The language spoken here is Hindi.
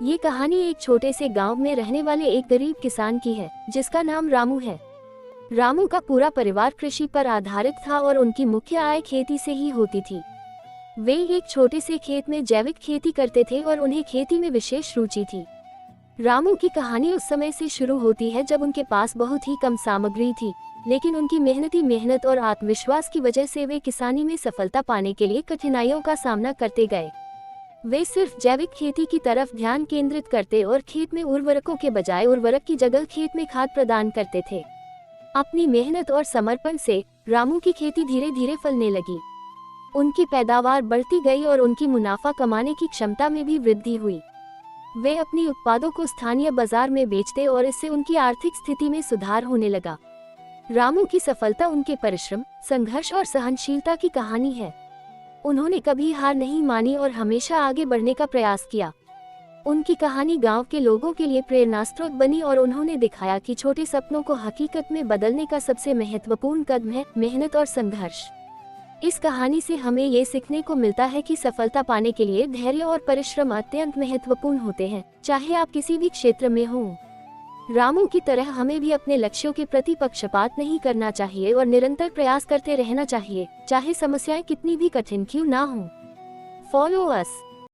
ये कहानी एक छोटे से गांव में रहने वाले एक गरीब किसान की है, जिसका नाम रामू है। रामू का पूरा परिवार कृषि पर आधारित था और उनकी मुख्य आय खेती से ही होती थी। वे एक छोटे से खेत में जैविक खेती करते थे और उन्हें खेती में विशेष रुचि थी। रामू की कहानी उस समय से शुरू होती है जब उनके पास बहुत ही कम सामग्री थी, लेकिन उनकी मेहनत और आत्मविश्वास की वजह से वे किसानी में सफलता पाने के लिए कठिनाइयों का सामना करते गए। वे सिर्फ जैविक खेती की तरफ ध्यान केंद्रित करते और खेत में उर्वरकों के बजाय उर्वरक की जगह खेत में खाद प्रदान करते थे। अपनी मेहनत और समर्पण से रामू की खेती धीरे धीरे फलने लगी। उनकी पैदावार बढ़ती गई और उनकी मुनाफा कमाने की क्षमता में भी वृद्धि हुई। वे अपनी उत्पादों को स्थानीय बाजार में बेचते और इससे उनकी आर्थिक स्थिति में सुधार होने लगा। रामू की सफलता उनके परिश्रम, संघर्ष और सहनशीलता की कहानी है। उन्होंने कभी हार नहीं मानी और हमेशा आगे बढ़ने का प्रयास किया। उनकी कहानी गांव के लोगों के लिए प्रेरणास्रोत बनी और उन्होंने दिखाया कि छोटे सपनों को हकीकत में बदलने का सबसे महत्वपूर्ण कदम है मेहनत और संघर्ष। इस कहानी से हमें ये सीखने को मिलता है कि सफलता पाने के लिए धैर्य और परिश्रम अत्यंत महत्वपूर्ण होते हैं, चाहे आप किसी भी क्षेत्र में हों। रामू की तरह हमें भी अपने लक्ष्यों के प्रति पक्षपात नहीं करना चाहिए और निरंतर प्रयास करते रहना चाहिए, चाहे समस्याएं कितनी भी कठिन क्यों ना हों। Follow us.